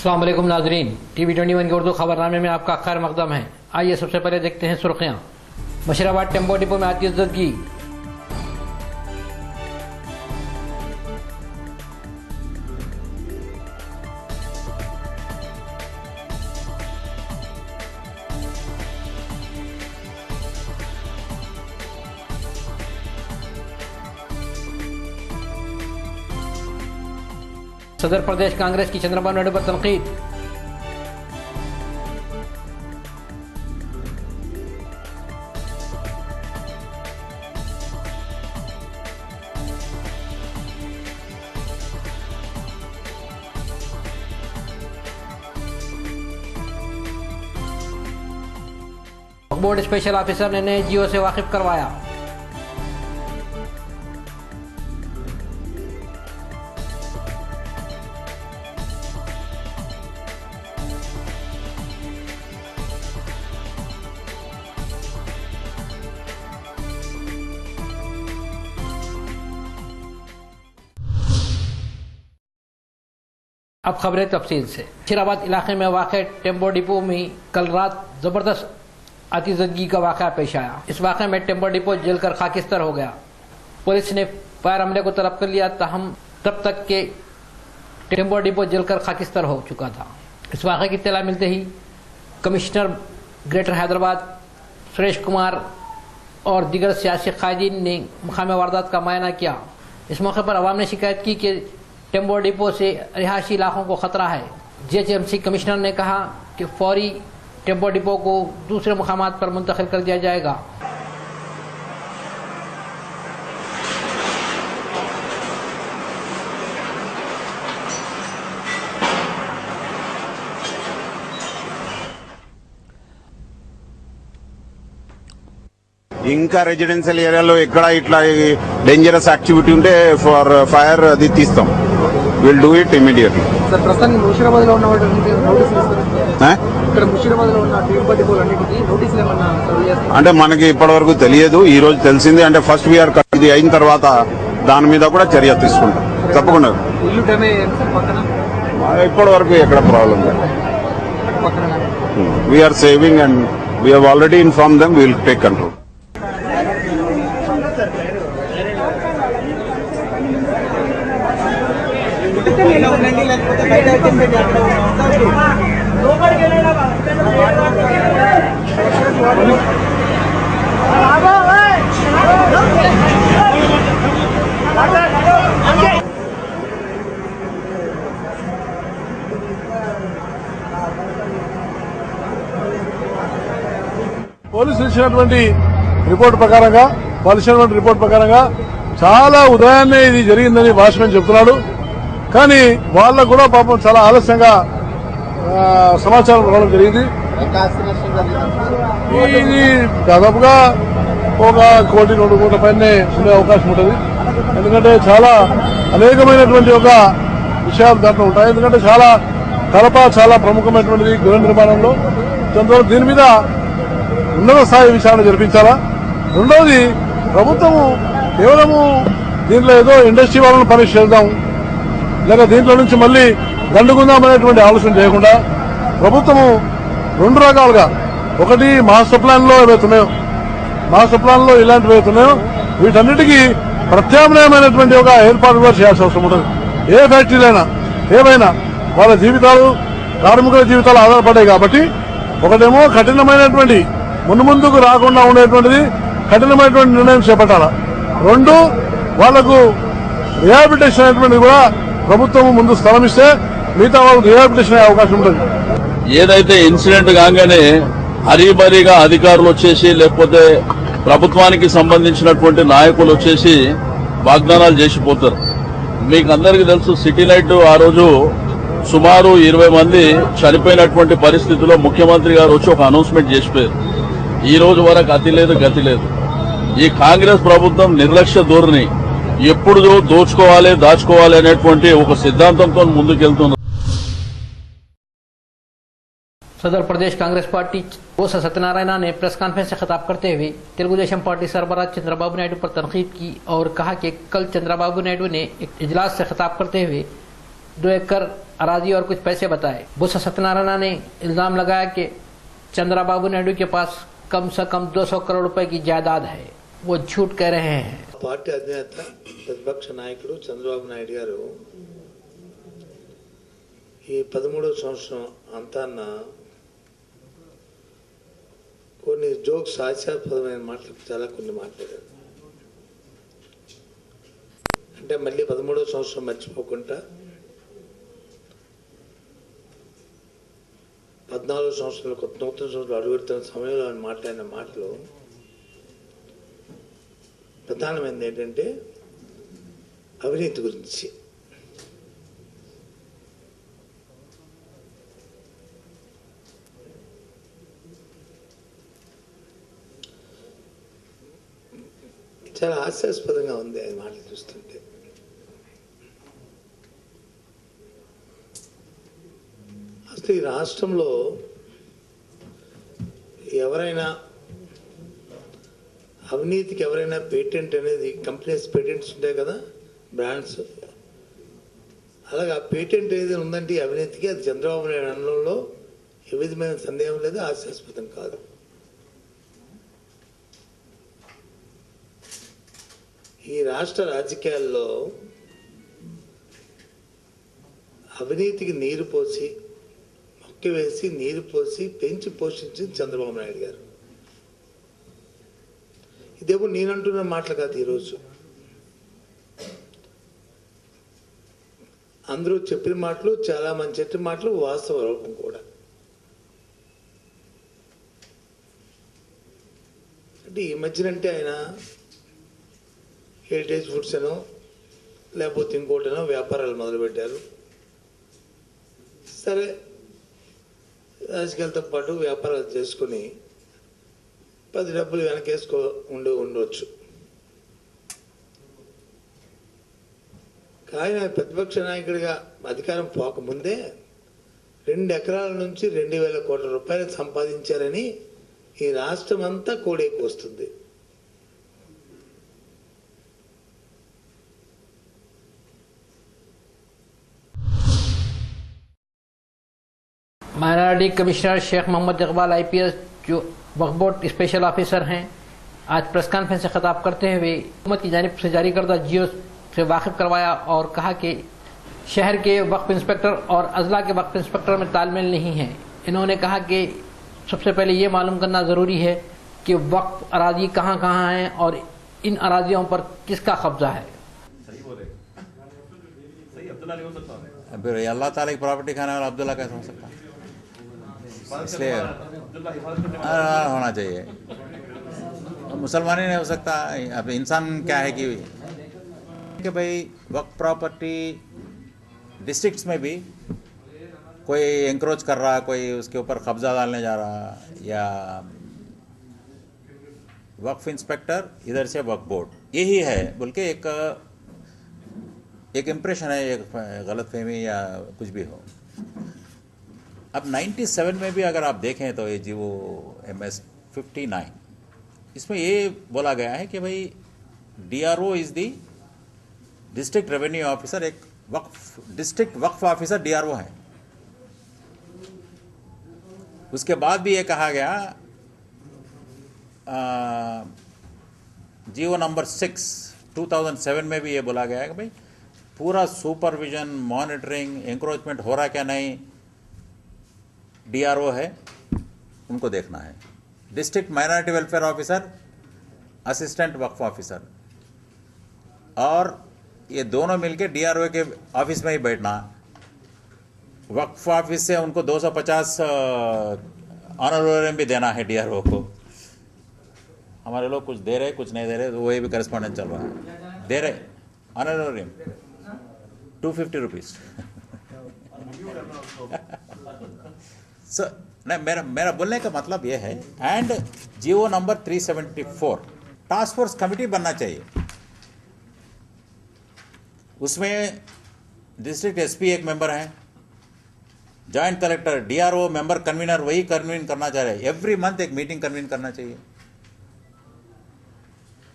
अस्सलाम वालेकुम नाजरीन, TV21 के उर्दू खबरनामे में आपका खैर मकदम है। आइए सबसे पहले देखते हैं सुर्खियां। बशीराबाद टेम्पो डिपो में आतिशबाजी। सदर प्रदेश कांग्रेस की चंद्रबाबू नायडू पर तनकीद। बोर्ड स्पेशल ऑफिसर ने नए जियो से वाकिफ करवाया। अब खबरें तफसील से। बशीराबाद इलाके में वाक़े टेम्पो डिपो में कल रात जबरदस्त आतिशबाजी का वाक़ा पेश आया। इस वाक़े में टेम्पो डिपो जलकर खाकिस्तान हो गया। पुलिस ने फायर हमले को तलब कर लिया, ताहम तब तक के टेम्पो डिपो जलकर खाकिस्तान हो चुका था। इस वाक़े की इत्तला मिलते ही कमिश्नर ग्रेटर हैदराबाद सुरेश कुमार और दीगर सियासी कायदीन ने मकाम वारदात का मुआयना किया। इस मौके पर अवाम ने शिकायत की कि टेम्पो डिपो से रिहायशी इलाकों को खतरा है। GHMC कमिश्नर ने कहा कि फौरी टेम्पो डिपो को दूसरे मुकामात पर मुंतकिल कर दिया जाएगा। ఇంకా రెసిడెన్షియల్ ఏరియాలో ఎక్కడ ఇట్లా డేంజరస్ యాక్టివిటీ ఉంటే ఫర్ ఫైర్ అది తీస్తాం. Will do it immediately. Sir ప్రస్తుతానికి ముషీరాబాద్ లో ఉన్న వాటికి నోటీసులు ఇస్తారు. ఇక్కడ ముషీరాబాద్ లో ఉన్న టీఎంపీ డిపోలన్నిటికీ నోటీసులు ఏమన్నా సర్వ్ చేస్తారు? అంటే మనకి ఇప్పటివరకు తెలియదు. ఈ రోజు తెలిసింది. అంటే ఫస్ట్ వీఆర్ ఇది అయిన తర్వాత దాని మీద కూడా చర్య తీసుకుంటాం తప్పకుండా. ఇల్లు డ్యామేజ్ అయ్యింది సార్ పక్కన? ఇప్పటివరకు ఎక్కడ ప్రాబ్లం లేదు. We're saving and we have already inform them. Will take control. పోలీసులు ఇచ్చినటువంటి రిపోర్ట్ ప్రకారంగా చాలా ఉదయాన్నే ఇది జరిగిందని వాచ్మెన్ చెప్తున్నాడు. కానీ వాళ్ళకు కూడా పాపం చాలా ఆలస్యంగా సమాచారం రావడం జరిగింది. ఇది దాదాపుగా ఒక 1 కోటి 2 కోట్ల పైనే ఉండే అవకాశం ఉంటుంది. ఎందుకంటే చాలా అనేకమైనటువంటి ఒక విషయాలు దాంట్లో ఉంటాయి. ఎందుకంటే కడప చాలా ప్రముఖమైనటువంటిది గృహ నిర్మాణంలో. దీని మీద ఉన్నత స్థాయి విచారణ జరిపించాలా. రెండవది, ప్రభుత్వము కేవలము దీంట్లో ఏదో ఇండస్ట్రీ వాళ్ళని పనిష్ చేద్దాం లేక దీంట్లో నుంచి మళ్లీ దండుకుందాం అనేటువంటి ఆలోచన చేయకుండా ప్రభుత్వము 2 రకాలుగా, ఒకటి మాస్టర్ ప్లాన్ లో ఇలాంటివి ఏవైతున్నాయో వీటన్నిటికీ ప్రత్యామ్నాయమైనటువంటి ఒక ఏర్పాటు కూడా చేయాల్సిన అవసరం ఉంటుంది. ఏ ఫ్యాక్టరీలైనా ఏమైనా వాళ్ళ జీవితాలు, కార్మికుల జీవితాలు ఆధారపడ్డాయి కాబట్టి ఒకటేమో కఠినమైనటువంటి ముందుకు రాకుండా ఉండేటువంటిది కఠినమైనటువంటి నిర్ణయం చేపట్టాలా. 2, వాళ్లకు రిహాబిలిటేషన్ అనేటువంటిది కూడా ప్రభుత్వం ముందు స్థలం ఇస్తే మిగతా వాళ్ళకు రిహాబిలిటేషన్ అయ్యే అవకాశం ఉంటుంది. ఏదైతే ఇన్సిడెంట్ కాగానే హరీబరీగా అధికారులు వచ్చేసి లేకపోతే ప్రభుత్వానికి సంబంధించినటువంటి నాయకులు వచ్చేసి వాగ్దానాలు చేసిపోతారు. మీకు అందరికీ తెలుసు, సిటీ లైట్ ఆ రోజు సుమారు 20 మంది చనిపోయినటువంటి పరిస్థితిలో ముఖ్యమంత్రి గారు వచ్చి ఒక అనౌన్స్మెంట్ చేసిపోయారు. ఈ రోజు వరకు అతి లేదు గతి లేదు. ఈ కాంగ్రెస్ ప్రభుత్వం నిర్లక్ష్య ధోరణి, ఎప్పుడు దోచుకోవాలి దాచుకోవాలి అనేటువంటి ఒక సిద్ధాంతంతో ముందుకెళ్తున్నారు. सदर प्रदेश कांग्रेस पार्टी बोस सत्यनारायण ने प्रेस कॉन्फ्रेंस से खिताब करते हुए तेलुगुदेशम पार्टी सरबराह चंद्रबाबू नायडू पर तनकीद की और कहा कि कल चंद्रबाबू नायडू ने एक इजलास से खिताब करते हुए 2 एकड़ अराजी और कुछ पैसे बताए। बुसा सत्यनारायण ने इल्जाम लगाया कि चंद्रबाबू नायडू के पास कम से कम 200 करोड़ रुपए की जायदाद है। वो झूठ कह रहे हैं। పార్టీ అధినేత ప్రతిపక్ష నాయకుడు చంద్రబాబు నాయుడు గారు ఈ 13వ సంవత్సరం అంతాన్న కొన్ని జోక్స్ హాస్యాస్పదమైన మాటలు కొన్ని మాట్లాడారు. అంటే మళ్ళీ 13వ సంవత్సరం మర్చిపోకుండా 14వ సంవత్సరంలో కొత్త నూతన సంవత్సరంలో అడుగుతున్న సమయంలో ఆయన మాట్లాడిన మాటలు ప్రధానమైనది ఏంటంటే అవినీతి గురించి. చాలా హాస్యాస్పదంగా ఉంది ఆయన మాటలు చూస్తుంటే. అసలు ఈ రాష్ట్రంలో ఎవరైనా అవినీతికి ఎవరైనా పేటెంట్ అనేది కంపెనీస్ పేటెంట్స్ ఉంటాయి కదా, బ్రాండ్స్, అలాగే ఆ పేటెంట్ ఏదైనా ఉందంటే అవినీతికి అది చంద్రబాబు నాయుడు అనడంలో ఏ విధమైన సందేహం లేదు, హాస్యాస్పదం కాదు. ఈ రాష్ట్ర రాజకీయాల్లో అవినీతికి నీరు పోసి మొక్క వేసి నీరు పోసి పెంచి పోషించింది చంద్రబాబు నాయుడు గారు. ఇదేమో నేనంటున్న మాటలు కాదు. ఈరోజు అందరూ చెప్పిన మాటలు, చాలా మంది చెప్పిన మాటలు వాస్తవ రూపం కూడా. అంటే ఈ మధ్యనంటే ఆయన హెరిటేజ్ ఫుడ్స్ అనో లేకపోతే ఇంకోటనో వ్యాపారాలు మొదలుపెట్టారు. సరే, రాజకీయాలతో పాటు వ్యాపారాలు చేసుకుని 10 డబ్బులు వెనకేసుకో ఉండవచ్చు. కానీ ప్రతిపక్ష నాయకుడిగా అధికారం పోకముందే 2 ఎకరాల నుంచి 2,000 కోట్ల రూపాయలు సంపాదించారని ఈ రాష్ట్రం అంతా కోడేకి వస్తుంది. Minority commissioner Sheikh Mohammed Iqbal IPS जो वक्फ बोर्ड स्पेशल ऑफिसर हैं, आज प्रेस कॉन्फ्रेंस से खिताब करते हुए हुकूमत की जानिब से जारी करदा जियो से वाकिफ करवाया और कहा कि शहर के वक्फ इंस्पेक्टर और अजला के वक्फ इंस्पेक्टर में तालमेल नहीं है। इन्होंने कहा कि सबसे पहले ये मालूम करना ज़रूरी है कि वक्फ अराजी कहाँ कहाँ हैं और इन अराजियों पर किसका कब्जा है। फिर अल्लाह ताला की प्रॉपर्टी खाने वाला अब्दुल्ला कैसे हो सकता है? इसलिए होना चाहिए। मुसलमान ही नहीं हो सकता। अब इंसान क्या है कि भाई वक्फ प्रॉपर्टी डिस्ट्रिक्ट्स में भी कोई एंक्रोच कर रहा, कोई उसके ऊपर कब्जा डालने जा रहा, या वक्फ इंस्पेक्टर इधर से वक्फ बोर्ड, यही है बोल के एक इम्प्रेशन है, एक गलत फहमी या कुछ भी हो। अब 97 में भी अगर आप देखें तो ये जीवो MS 59, इसमें ये बोला गया है कि भाई DRO is the district revenue officer, एक डिस्ट्रिक्ट वक्फ ऑफिसर DRO है। उसके बाद भी ये कहा गया जीवो नंबर 6 2007 में भी ये बोला गया है कि भाई पूरा सुपरविजन, मॉनिटरिंग, एंक्रोचमेंट हो रहा क्या नहीं, DRO है, उनको देखना है। District minority welfare officer, assistant Waqf officer, और ये दोनों मिलके DRO के ऑफिस में ही बैठना। वक्फ ऑफिस से उनको 250 ऑनरोरियम भी देना है DRO को। हमारे लोग कुछ दे रहे, कुछ नहीं दे रहे, तो वही भी करस्पॉन्डेंस चल रहा है। दे रहे ऑनरोरियम 250 रुपीज। नहीं, मेरा बोलने का मतलब यह है, एंड जीवो नंबर 374 टास्क फोर्स कमेटी बनना चाहिए। उसमें डिस्ट्रिक्ट SP एक मेंबर हैं, joint collector, DRO member, convener वही कन्वीन करना चाह रहे हैं। एवरी मंथ एक मीटिंग कन्वीन करना चाहिए।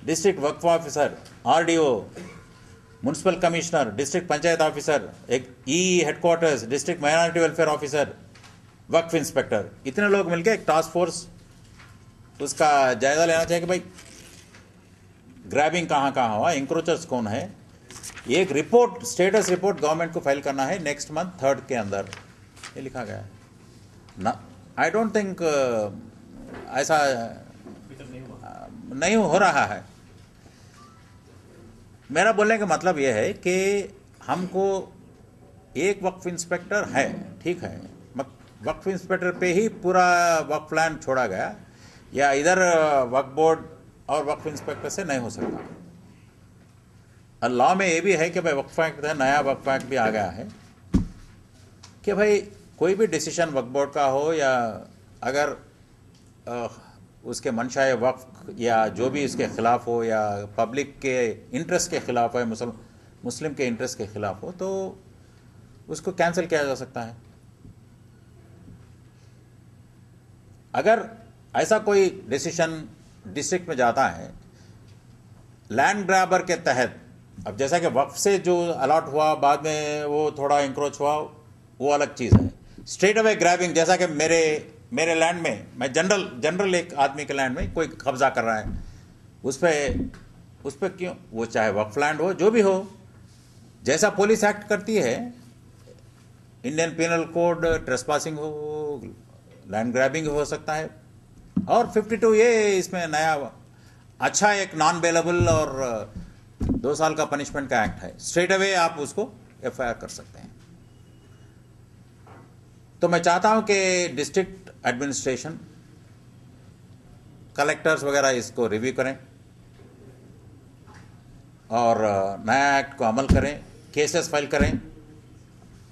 District Waqf officer, RDO, municipal commissioner, district panchayat officer, एक ई headquarters, district minority welfare officer, Waqf inspector, इतने लोग मिलकर एक टास्क फोर्स उसका जायजा लेना चाहिए कि भाई ग्रैबिंग कहाँ कहाँ हुआ, इंक्रोचर्स कौन है, एक रिपोर्ट, स्टेटस रिपोर्ट गवर्नमेंट को फाइल करना है नेक्स्ट मंथ 3rd के अंदर, ये लिखा गया है ना। आई डोंट थिंक ऐसा नहीं हो रहा है। मेरा बोलने का मतलब यह है कि हमको एक वक्फ इंस्पेक्टर है, ठीक है, वक्फ इंस्पेक्टर पे ही पूरा वक्फ प्लान छोड़ा गया, या इधर वक्फ बोर्ड और वक्फ इंस्पेक्टर से नहीं हो सकता। और लॉ में ये भी है कि भाई वक्फ एक्ट है, नया वक्फ एक्ट भी आ गया है कि भाई कोई भी डिसीजन वक्फ बोर्ड का हो या अगर उसके मंशाए वक्फ या जो भी इसके खिलाफ हो या पब्लिक के इंटरेस्ट के खिलाफ है, मुस्लिम के इंटरेस्ट के खिलाफ हो, तो उसको कैंसिल किया जा सकता है। अगर ऐसा कोई डिसीजन डिस्ट्रिक्ट में जाता है लैंड ग्रैबर के तहत, अब जैसा कि वक्फ से जो अलॉट हुआ बाद में वो थोड़ा इंक्रोच हुआ, वो अलग चीज़ है। स्ट्रेट अवे ग्रैबिंग, जैसा कि मेरे लैंड में, मैं जनरल एक आदमी के लैंड में कोई कब्जा कर रहा है, उस पर क्यों, वो चाहे वक्फ लैंड हो, जो भी हो, जैसा पुलिस एक्ट करती है, इंडियन पिनल कोड, ट्रेसपासिंग हो, लैंड ग्रैबिंग हो सकता है, और 52 ये इसमें नया अच्छा एक नॉन बेलेबल और 2 साल का पनिशमेंट का एक्ट है। स्ट्रेट अवे आप उसको FIR कर सकते हैं। तो मैं चाहता हूं कि डिस्ट्रिक्ट एडमिनिस्ट्रेशन, कलेक्टर्स वगैरह इसको रिव्यू करें और नया एक्ट को अमल करें, केसेस फाइल करें।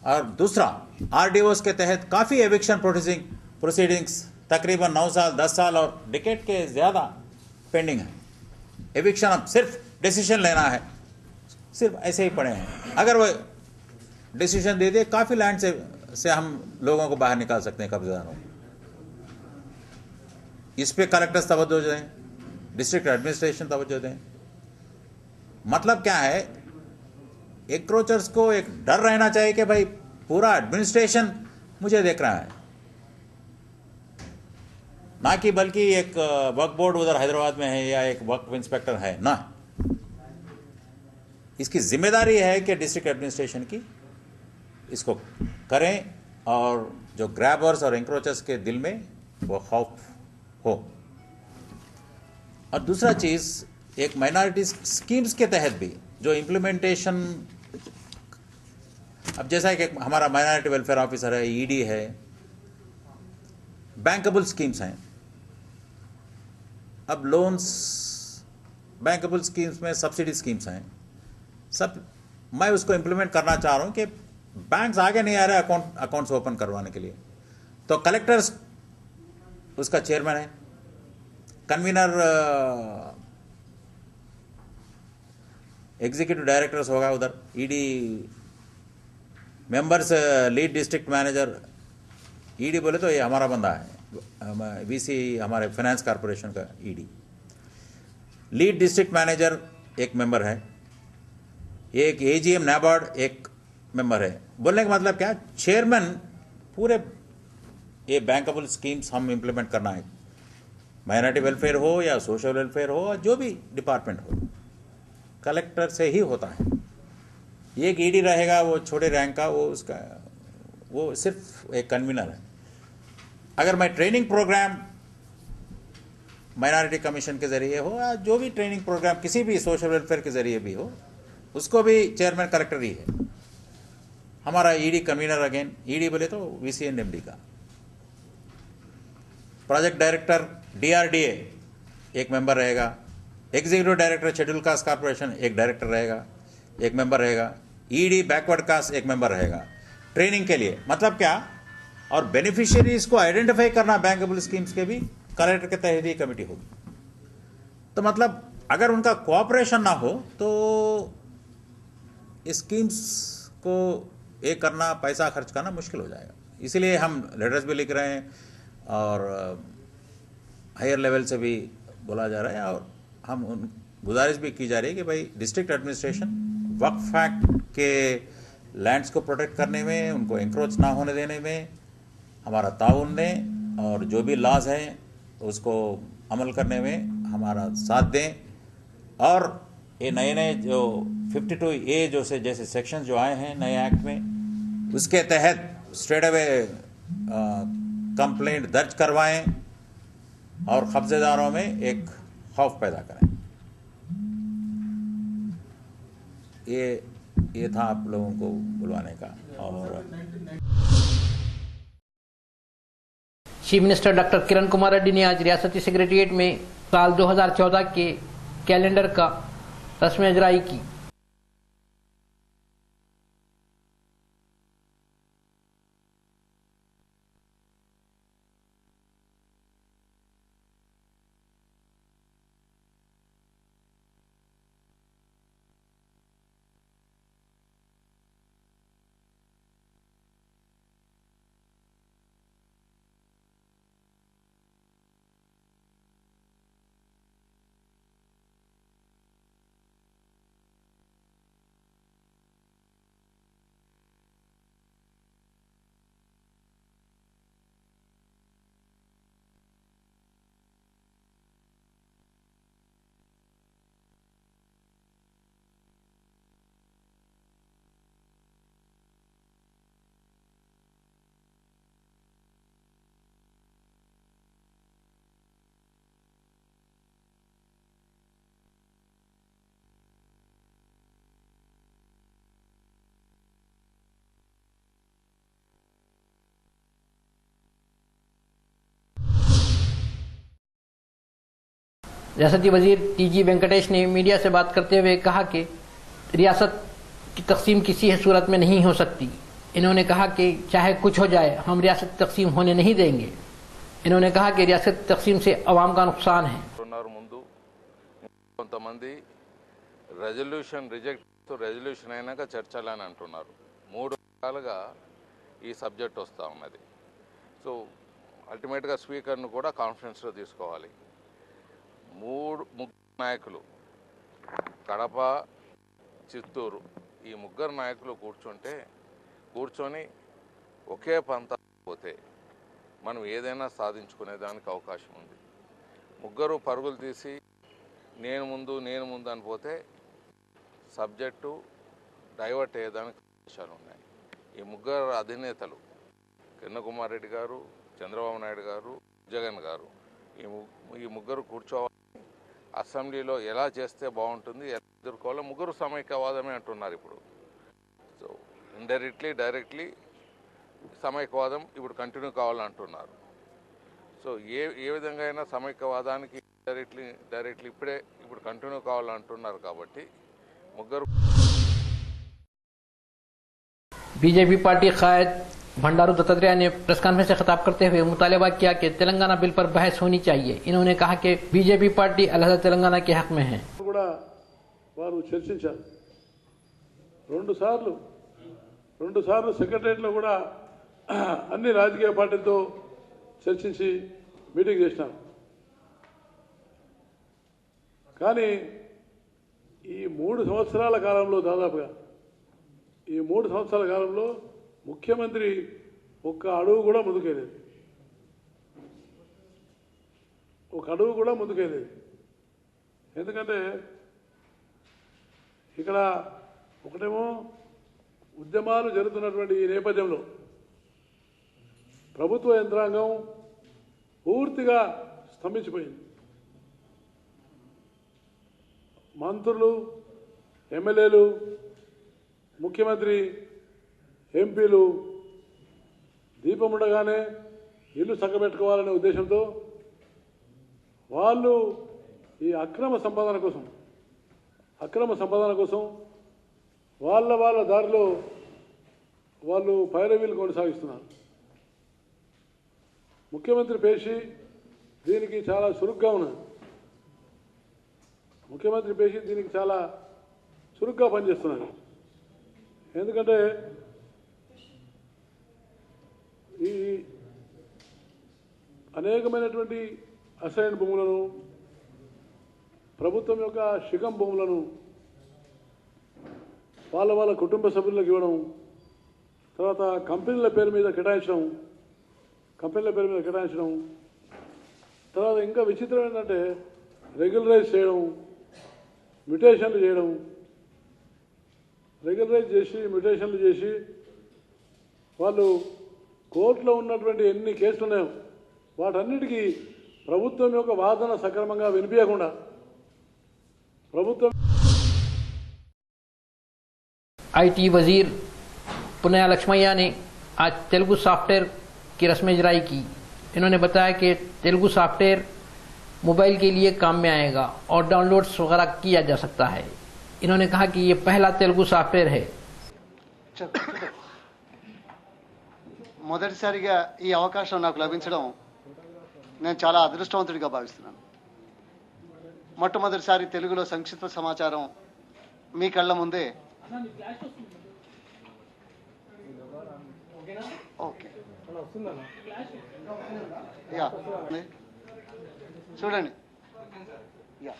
और दूसरा, RDOs के तहत काफ़ी एविक्शन प्रोसीडिंग्स तकरीबन 9 साल, 10 साल और डिकेड के ज़्यादा पेंडिंग है। एविक्शन अब सिर्फ डिसीजन लेना है, सिर्फ ऐसे ही पड़े हैं। अगर वो डिसीजन दे दे, काफ़ी लैंड से हम लोगों को बाहर निकाल सकते हैं कब्जेदारों। इस पे कलेक्टर्स तवज्जो दें, डिस्ट्रिक्ट एडमिनिस्ट्रेशन तवज्जो दें। मतलब क्या है, एंक्रोचर्स को एक डर रहना चाहिए कि भाई पूरा एडमिनिस्ट्रेशन मुझे देख रहा है, ना कि बल्कि एक वक्फ बोर्ड उधर हैदराबाद में है या एक वक्फ इंस्पेक्टर है ना। इसकी जिम्मेदारी है कि डिस्ट्रिक्ट एडमिनिस्ट्रेशन की इसको करें और जो ग्रैबर्स और एंक्रोचर्स के दिल में वो खौफ हो। और दूसरा चीज़, एक माइनॉरिटी स्कीम्स के तहत भी जो इम्प्लीमेंटेशन, अब जैसा कि हमारा माइनॉरिटी वेलफेयर ऑफिसर है, ED है, बैंकेबल स्कीम्स हैं, अब लोन्स, बैंकेबल स्कीम्स में सब्सिडी स्कीम्स हैं, सब मैं उसको इम्प्लीमेंट करना चाह रहा हूँ कि बैंक्स आगे नहीं आ रहे अकाउंट्स ओपन करवाने के लिए, तो कलेक्टर्स उसका चेयरमैन है, कन्वीनर एग्जीक्यूटिव डायरेक्टर्स होगा उधर, ED members, lead district manager. ED बोले तो ये हमारा बंदा है, VC हमारे फाइनेंस कॉर्पोरेशन का ED। लीड डिस्ट्रिक्ट मैनेजर एक मेंबर है, एक AGM NABARD एक मेंबर है। बोलने का मतलब क्या, चेयरमैन पूरे ये बैंकेबल स्कीम्स हम इम्प्लीमेंट करना है, माइनॉरिटी वेलफेयर हो या सोशल वेलफेयर हो, जो भी डिपार्टमेंट हो, कलेक्टर से ही होता है। एक ED रहेगा, वो छोटे रैंक का, वो सिर्फ एक कन्वीनर है। अगर मैं ट्रेनिंग प्रोग्राम माइनॉरिटी कमीशन के जरिए हो या जो भी ट्रेनिंग प्रोग्राम किसी भी सोशल वेलफेयर के जरिए भी हो, उसको भी चेयरमैन कलेक्टर ही है। हमारा ED कन्वीनर, अगेन ED बोले तो VC and MD का। प्रोजेक्ट डायरेक्टर DRDA एक मेंबर रहेगा, executive director schedule caste corporation एक डायरेक्टर रहेगा, एक मेंबर रहेगा, ED बैकवर्ड कास्ट एक मेंबर रहेगा ट्रेनिंग के लिए। मतलब क्या, और बेनिफिशियरीज को आइडेंटिफाई करना बैंकेबल स्कीम्स के भी कलेक्टर के तहत ही कमेटी होगी। तो मतलब अगर उनका कोऑपरेशन ना हो तो स्कीम्स को ये करना, पैसा खर्च करना मुश्किल हो जाएगा। इसीलिए हम लेटर्स भी लिख रहे हैं और हायर लेवल से भी बोला जा रहा है और हम गुजारिश भी की जा रही है कि भाई डिस्ट्रिक्ट एडमिनिस्ट्रेशन वक्फ एक्ट के लैंड्स को प्रोटेक्ट करने में, उनको इंक्रोच ना होने देने में हमारा ताउन दें और जो भी लॉज हैं उसको अमल करने में हमारा साथ दें। और ये नए नए जो 52A जो से जैसे सेक्शन जो आए हैं नए एक्ट में, उसके तहत स्ट्रेट अवे कंप्लेंट दर्ज करवाएं और कब्जेदारों में एक खौफ पैदा करें। ये था आप लोगों को बुलवाने का। और chief minister doctor Kiran Kumar Reddy ने आज रियासती सेक्रेटेरिएट में साल 2014 के कैलेंडर का रस्म इजराई की। रियासती वजीर टीजी वेंकटेश ने मीडिया से बात करते हुए कहा कि रियासत की तकसीम किसी सूरत में नहीं हो सकती। इन्होंने कहा कि चाहे कुछ हो जाए हम रियासत तकसीम होने नहीं देंगे। इन्होंने कहा कि रियासत तकसीम से अवाम का नुकसान है। ముందు కొంతమంది రెజల్యూషన్ రిజెక్ట్ రెజల్యూషన్ అయినాక చర్చలు అని అంటున్నారు. 3 రకాలుగా ఈ సబ్జెక్ట్ వస్తూ ఉన్నది. సో అల్టిమేట్గా స్పీకర్ను కూడా కాన్ఫరెన్స్లో తీసుకోవాలి. ముగ్గురు నాయకులు కడప, చిత్తూరు ఈ ముగ్గురు నాయకులు కూర్చొని ఒకే పంత పోతే మనం ఏదైనా సాధించుకునే దానికి అవకాశం ఉంది. ముగ్గురు పరుగులు తీసి నేను ముందు అని పోతే సబ్జెక్టు డైవర్ట్ అయ్యేదానికి అవకాశాలు ఉన్నాయి. ఈ ముగ్గురు అధినేతలు కిరణ్ కుమార్ రెడ్డి గారు, చంద్రబాబు నాయుడు గారు, జగన్ గారు ఈ ముగ్గురు కూర్చోవాలి. అసెంబ్లీలో ఎలా చేస్తే బాగుంటుంది, ఎలా ఎదుర్కోవాలో ముగ్గురు సమైక్యవాదమే అంటున్నారు ఇప్పుడు. సో ఇండైరెక్ట్లీ డైరెక్ట్లీ సమైక్యవాదం ఇప్పుడు కంటిన్యూ కావాలంటున్నారు. సో ఏ విధంగా అయినా సమైక్యవాదానికి డైరెక్ట్లీ ఇప్పుడు కంటిన్యూ కావాలంటున్నారు. కాబట్టి ముగ్గురు बीजेपी पार्टी कायद भंडारू दत्तात्रेय ने प्रेस कॉन्फ्रेंस से खिताब करते हुए मुतालबा किया कि तेलंगाना बिल पर बहस होनी चाहिए। इन्होंने कहा कि बीजेपी पार्टी अलहदा तेलंगाना के हक में है। వారు చర్చించారు. రెండు సార్లు సెక్రటరియట్లో కూడా అన్ని రాజకీయ పార్టీలతో చర్చించి మీటింగ్ చేసినారు. కానీ ఈ 3 సంవత్సరాల కాలంలో దాదాపుగా ఈ 3 సంవత్సరాల కాలంలో ముఖ్యమంత్రి ఒక్క అడుగు కూడా ముందుకేలేదు. ఎందుకంటే ఇక్కడ ఒకటేమో ఉద్యమాలు జరుగుతున్నటువంటి ఈ నేపథ్యంలో ప్రభుత్వ యంత్రాంగం పూర్తిగా స్తంభించిపోయింది. మంత్రులు, ఎమ్మెల్యేలు, ముఖ్యమంత్రి, ఎంపీలు దీపం ఉండగానే ఇల్లు చక్కబెట్టుకోవాలనే ఉద్దేశంతో వాళ్ళు ఈ అక్రమ సంపాదన కోసం వాళ్ళ దారిలో వాళ్ళు పైరవీలు కొనసాగిస్తున్నారు. ముఖ్యమంత్రి పేషి దీనికి చాలా చురుగ్గా ఉన్నది. దీనికి చాలా చురుగ్గా పనిచేస్తున్నారు. ఎందుకంటే ఈ అనేకమైనటువంటి అసైన్ భూములను, ప్రభుత్వం యొక్క శిఖం భూములను వాళ్ళ కుటుంబ సభ్యులకు ఇవ్వడం, తర్వాత కంపెనీల పేరు మీద కేటాయించడం, తర్వాత ఇంకా విచిత్రం ఏంటంటే రెగ్యులరైజ్ చేయడం, మ్యుటేషన్లు చేయడం, మ్యుటేషన్లు చేసి వాళ్ళు కోర్టులో ఉన్నటువంటి ఎన్ని కేసులు ఉన్నాయో వాటన్నిటికీ ప్రభుత్వం యొక్క వాదన సక్రమంగా వినిపించకుండా ప్రభుత్వం आईटी वजीर पुन्या लक्ष्मैया ने आज तेलुगु सॉफ्टवेयर की रस्म इजराई की। इन्होंने बताया कि तेलुगु सॉफ्टवेयर मोबाइल के लिए काम में आएगा और डाउनलोड्स वगैरह किया जा सकता है। इन्होंने कहा कि ये पहला तेलुगु सॉफ्टवेयर है। మొదటిసారిగా ఈ అవకాశం నాకు లభించడం నేను చాలా అదృష్టవంతుడిగా భావిస్తున్నాను. మొట్టమొదటిసారి తెలుగులో సంక్షిప్త సమాచారం మీ కళ్ళ ముందే. ఓకే, యా చూడండి, యా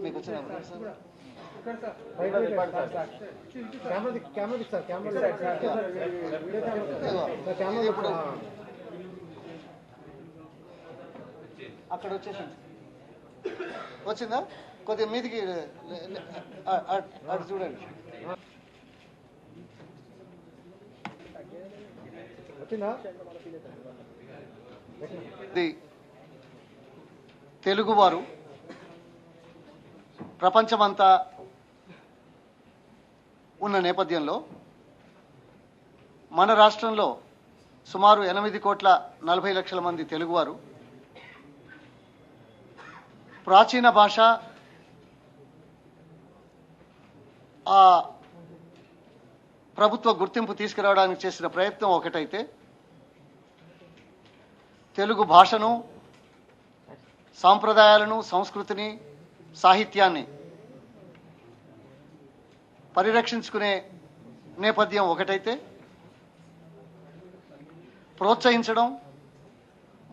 మీకు వచ్చిన ఇప్పుడు అక్కడ వచ్చేసండి, వచ్చిందా? కొద్దిగా మీదికి అటు చూడండి. తెలుగువారు ప్రపంచమంతా ఉన్న నేపథ్యంలో మన రాష్ట్రంలో సుమారు 8,40,00,000 మంది తెలుగువారు ప్రాచీన భాష ఆ ప్రభుత్వ గుర్తింపు తీసుకురావడానికి చేసిన ప్రయత్నం ఒకటైతే, తెలుగు భాషను, సాంప్రదాయాలను, సంస్కృతిని, సాహిత్యాన్ని పరిరక్షించుకునే నేపథ్యం ఒకటైతే, ప్రోత్సహించడం,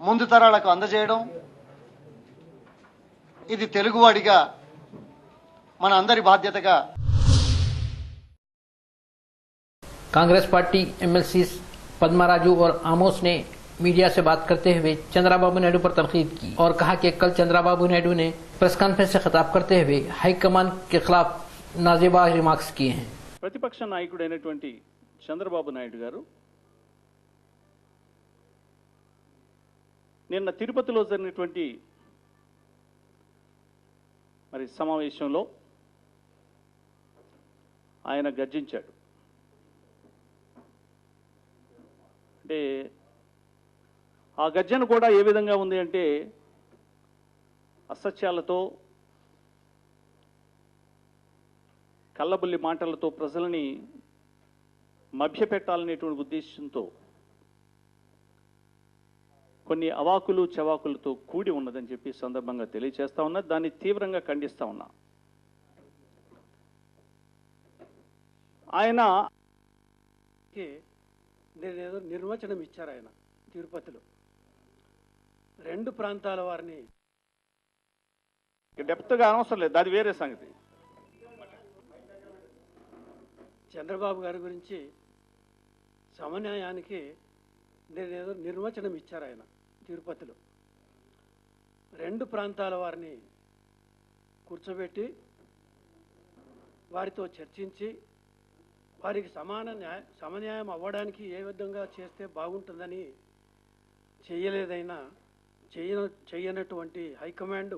ముందు తరాలకు అందజేయడం, ఇది తెలుగువాడిగా మన అందరి బాధ్యతగా. कांग्रेस पार्टी एमएलसी पद्मा राजू और आमोस ने मीडिया से बात करते हुए चंद्राबाबू नायडू पर तनकीद की और कहा कि कल चंद्राबाबू नायडू ने प्रेस कॉन्फ्रेंस से खिताब करते हुए हाईकमान के खिलाफ नाजेबा रिमार्क्स किए हैं। ప్రతిపక్ష నాయకుడైనటువంటి చంద్రబాబు నాయుడు గారు నిన్న తిరుపతిలో జరిగినటువంటి మరి సమావేశంలో ఆయన గర్జించాడు. అంటే ఆ గర్జన కూడా ఏ విధంగా ఉంది అంటే, అసత్యాలతో, కళ్ళబుల్లి మాటలతో ప్రజలని మభ్యపెట్టాలనేటువంటి ఉద్దేశంతో కొన్ని అవాకులు చవాకులతో కూడి ఉన్నదని చెప్పి సందర్భంగా తెలియజేస్తా ఉన్నా. దాన్ని తీవ్రంగా ఖండిస్తా ఉన్నా. ఆయన ఏదో నిర్వచనం ఇచ్చారు ఆయన తిరుపతిలో. 2 ప్రాంతాల వారిని డెప్త్గా అనవసరం లేదు, అది వేరే సంగతి. చంద్రబాబు గారి గురించి సమన్యాయానికి ఏదో నిర్వచనం ఇచ్చారు ఆయన తిరుపతిలో. 2 ప్రాంతాల వారిని కూర్చోబెట్టి వారితో చర్చించి వారికి సమన్యాయం అవ్వడానికి ఏ విధంగా చేస్తే బాగుంటుందని చేయనటువంటి హైకమాండ్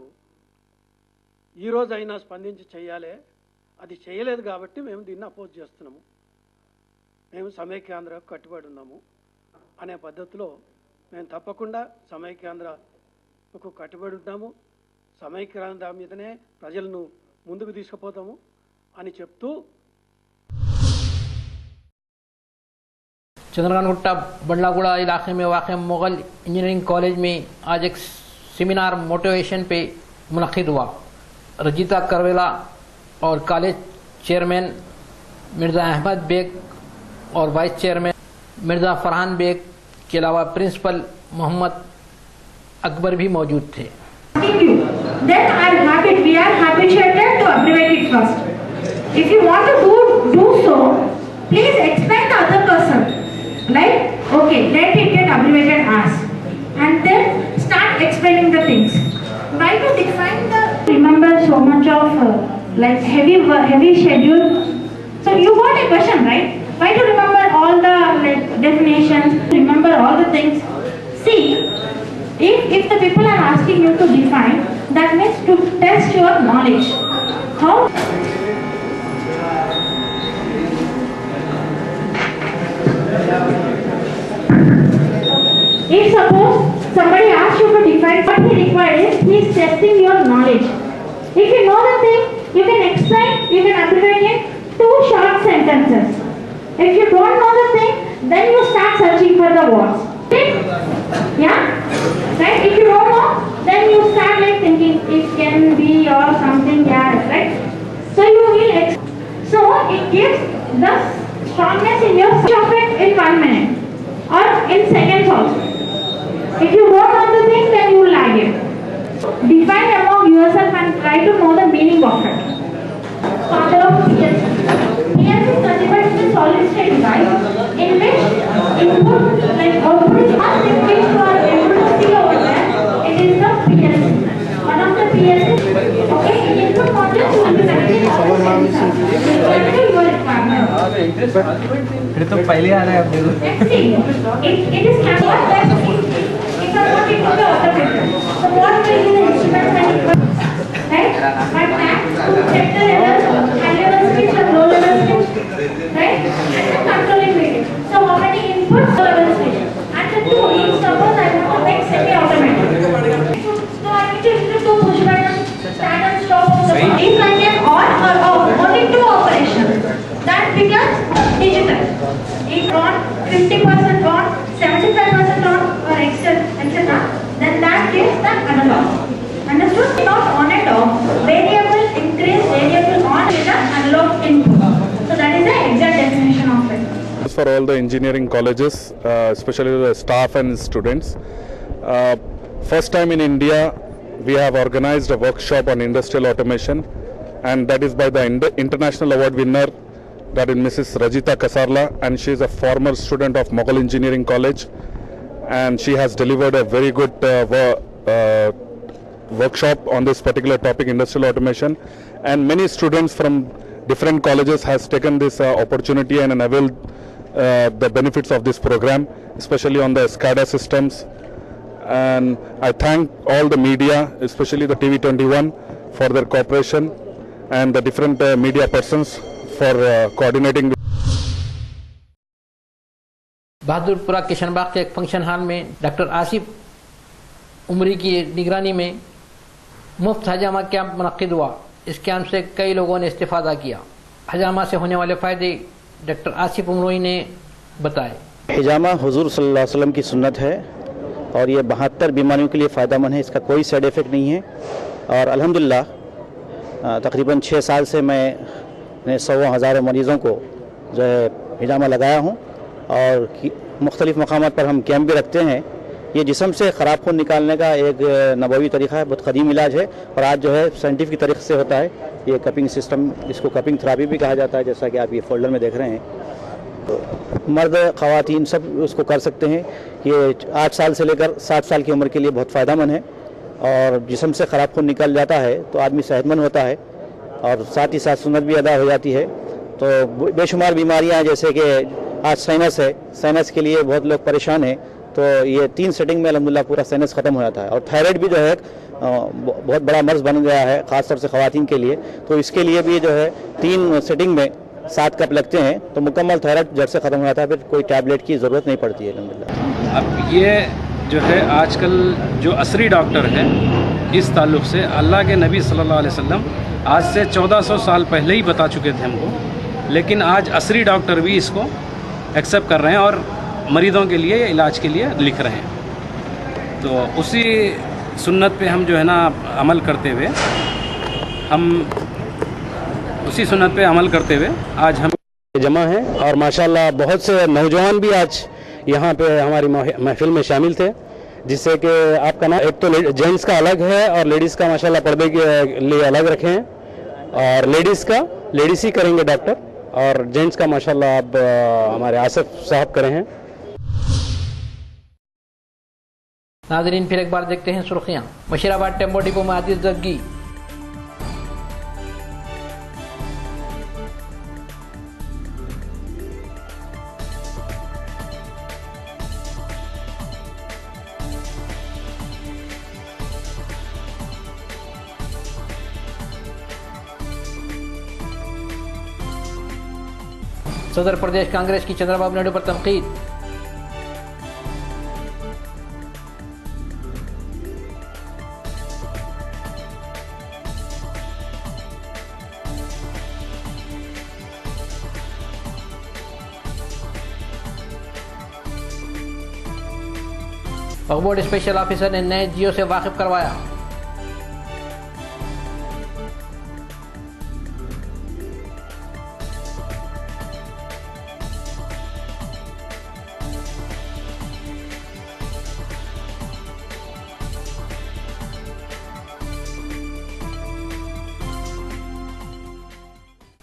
ఈరోజైనా స్పందించి చేయాలి. అది చేయలేదు కాబట్టి మేము దీన్ని అపోజ్ చేస్తున్నాము. మేము సమైక్యాంధ్రకు కట్టుబడి ఉన్నాము అనే పద్ధతిలో మేము తప్పకుండా సమైక్యాంధ్రకు కట్టుబడి ఉంటాము. సమైక్యాంధ్ర మీదనే ప్రజలను ముందుకు తీసుకుపోతాము అని చెప్తూ चंद्रकांत बंडलागुड़ा इलाके में वाक़ मुगल इंजीनियरिंग कॉलेज में आज एक सेमिनार मोटिवेशन पे मुनक़िद हुआ। रजीता करवेला और कॉलेज चेयरमैन मिर्ज़ा अहमद बेग और वाइस चेयरमैन मिर्ज़ा फरहान बेग के अलावा प्रिंसिपल मोहम्मद अकबर भी मौजूद थे। Then we are habituated to abbreviate it first. If you want to do so, please expect the other person. Like, okay, let it get abbreviated as, and then start explaining the things. Try to define the. Remember so much of like heavy schedule. So you got a question, right? Try to remember all the like definitions. Remember all the things. See, if the people are asking you to define, that means to test your knowledge. How? If suppose somebody asks you to define, what he requires is he is testing your knowledge. If you know the thing, you can explain, you can abbreviate it 2 short sentences. If you don't know the thing, then you start searching for the words. Yeah? Right? If you don't know, then you start like thinking it can be or something, yeah, right? So you will, so it gives the strongness in your of it in 1 minute or in seconds also. If you don't know the thing, then you will lag it. Define among yourself and try to know the meaning of it. Father of PLC. PLC is considered as a solid state device in which input like output is not in which you are able to see over there. It is the PLC. One of the PLC. Okay, input modules will be connected to your requirement. फिर तो पहले आ रहा है अब देखो। Let's see. It is camera that if I want it to be automated. So what will be the instrument when it works? Right? But that to check the level, high level switch or low level switch. Right? And the controlling media. So how many inputs low level switch? And the 2, if suppose I want to make semi-automatic. So I need to use the 2 push buttons, start and stop. If I can on or off, only 2 operations. That becomes digital. If on 50% on, 75% on or etc. Then that gives the analog. Understood? Not on and off. Variable increase, variable on with the analog input. So that is the exact definition of it. For all the engineering colleges, especially the staff and students. First time in India, we have organized a workshop on industrial automation, and that is by the international award winner, that is Mrs. Rajita Kasarla, and she is a former student of Mughal Engineering College, and she has delivered a very good workshop on this particular topic, industrial automation, and many students from different colleges has taken this opportunity and availed the benefits of this program, especially on the SCADA systems. And I thank all the media, especially the TV21, for their cooperation, and the different media persons for coordinating. Bahadurpura Kishanbagh के एक function hall में doctor Asif उमरी की निगरानी में मुफ्त हजामा camp मुनक्किद हुआ। इस camp से कई लोगों ने इस्तेफादा किया। हजामा से होने वाले फ़ायदे डॉक्टर आसिफ उमरी ने बताए। हिजामा हुजूर सल्लल्लाहु अलैहि वसल्लम की सुन्नत है और ये 72 बीमारियों के लिए फ़ायदेमंद है। इसका कोई साइड इफ़ेक्ट नहीं है और अल्हम्दुलिल्लाह तकरीबन 6 साल से मैं 100,000 मरीज़ों को जो है हिजामा लगाया हूँ और मुख्तलिफ़ मकामात पर हम कैंप भी रखते हैं। ये जिस्म से ख़राब खून निकालने का एक नबवी तरीक़ा है, बहुत क़दीम इलाज है और आज जो है साइंटिफिक तरीक़े से होता है। ये कपिंग सिस्टम, इसको कपिंग थेरेपी भी कहा जाता है, जैसा कि आप ये फोल्डर में देख रहे हैं। तो मर्द ख़वातीन सब उसको कर सकते हैं। ये 8 साल से लेकर 60 साल की उम्र के लिए बहुत फ़ायदेमंद है और जिस्म से ख़राब खून निकल जाता है तो आदमी सेहतमंद होता है और साथ ही साथ सुन्नत भी अदा हो जाती है। तो बेशुमार बीमारियाँ जैसे कि आज साइनस है, साइनस के लिए बहुत लोग परेशान हैं, तो ये 3 सेटिंग में अल्हम्दुलिल्लाह पूरा साइनस ख़त्म हो जाता है। और थायराइड भी जो है बहुत बड़ा मर्ज़ बन गया है, ख़ासतौर से ख़वातीन के लिए, तो इसके लिए भी जो है 3 सेटिंग में 7 कप लगते हैं तो मुकम्मल थायराइड जड़ से ख़त्म हो जाता है, फिर कोई टैबलेट की ज़रूरत नहीं पड़ती है अल्हम्दुलिल्लाह। अब ये जो है आजकल जो असरी डॉक्टर हैं, इस ताल्लुक़ से अल्लाह के नबी सल्लल्लाहु अलैहि वसल्लम आज से 1400 साल पहले ही बता चुके थे हमको, लेकिन आज असरी डॉक्टर भी इसको एक्सेप्ट कर रहे हैं और मरीज़ों के लिए, इलाज के लिए लिख रहे हैं। तो उसी सुन्नत पे हम जो है ना अमल करते हुए आज हम जमा हैं और माशाल्लाह बहुत से नौजवान भी आज यहाँ पे हमारी महफिल में शामिल थे जिससे कि आपका ना एक तो जेंट्स का अलग है और लेडीज़ का माशाल्लाह पर्दे के लिए अलग रखे हैं, और लेडीज़ ही करेंगे डॉक्टर, और जेंट्स का माशाल्लाह अब हमारे आसिफ साहब करे हैं। नाजरीन फिर एक बार देखते हैं सुर्खियां। मुशीराबाद टेम्पो डिपो में आतिश ज़दगी। सदर प्रदेश कांग्रेस की चंद्रबाबू नायडू पर तनकीद। वक्फ बोर्ड स्पेशल ऑफिसर ने नए जियो से वाकिफ करवाया।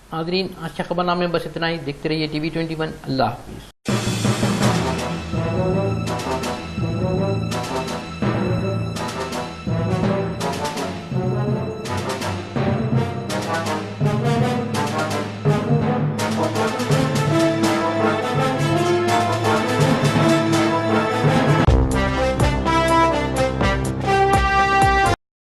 नाज़रीन आज के खबरनामे में बस इतना ही। देखते रहिए TV21। अल्लाह हाफिज़।